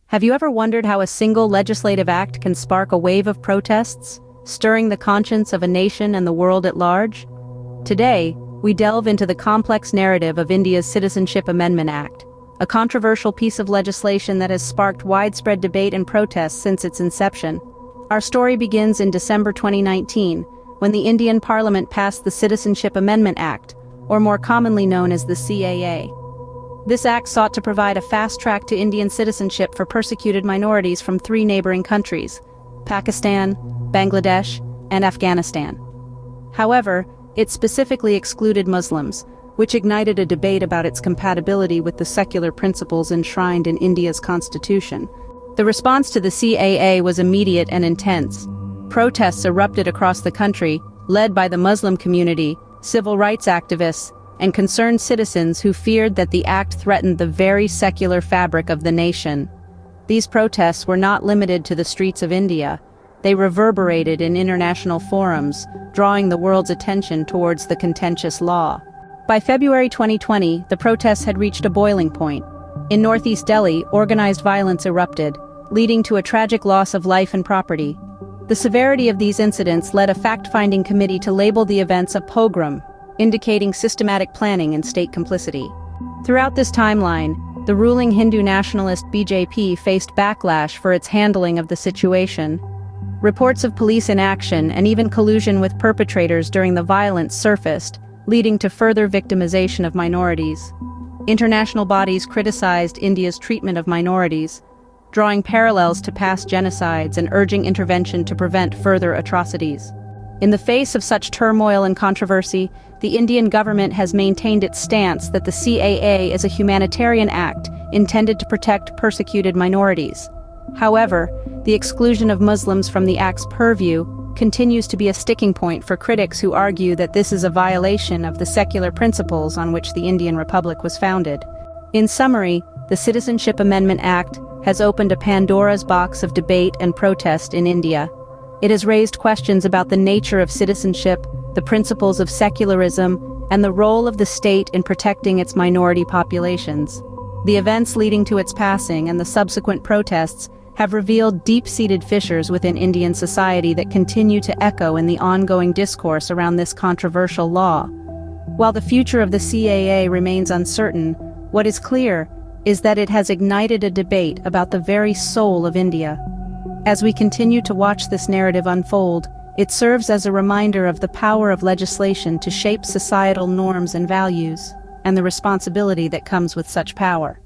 Have you ever wondered how a single legislative act can spark a wave of protests, stirring the conscience of a nation and the world at large? Today, we delve into the complex narrative of India's Citizenship Amendment Act, a controversial piece of legislation that has sparked widespread debate and protest since its inception. Our story begins in December 2019, when the Indian Parliament passed the Citizenship Amendment Act, or more commonly known as the CAA. This act sought to provide a fast track to Indian citizenship for persecuted minorities from 3 neighboring countries: Pakistan, Bangladesh, and Afghanistan. However, it specifically excluded Muslims, which ignited a debate about its compatibility with the secular principles enshrined in India's constitution. The response to the CAA was immediate and intense. Protests erupted across the country, led by the Muslim community, civil rights activists, and concerned citizens who feared that the act threatened the very secular fabric of the nation. These protests were not limited to the streets of India. They reverberated in international forums, drawing the world's attention towards the contentious law. By February 2020, the protests had reached a boiling point. In northeast Delhi, organized violence erupted, leading to a tragic loss of life and property. The severity of these incidents led a fact-finding committee to label the events a pogrom, indicating systematic planning and state complicity. Throughout this timeline, the ruling Hindu nationalist BJP faced backlash for its handling of the situation. Reports of police inaction and even collusion with perpetrators during the violence surfaced, leading to further victimization of minorities. International bodies criticized India's treatment of minorities, drawing parallels to past genocides and urging intervention to prevent further atrocities. In the face of such turmoil and controversy, the Indian government has maintained its stance that the CAA is a humanitarian act intended to protect persecuted minorities. However, the exclusion of Muslims from the act's purview continues to be a sticking point for critics who argue that this is a violation of the secular principles on which the Indian Republic was founded. In summary, the Citizenship Amendment Act has opened a Pandora's box of debate and protest in India. It has raised questions about the nature of citizenship, the principles of secularism, and the role of the state in protecting its minority populations. The events leading to its passing and the subsequent protests have revealed deep-seated fissures within Indian society that continue to echo in the ongoing discourse around this controversial law. While the future of the CAA remains uncertain, what is clear is that it has ignited a debate about the very soul of India. As we continue to watch this narrative unfold, it serves as a reminder of the power of legislation to shape societal norms and values, and the responsibility that comes with such power.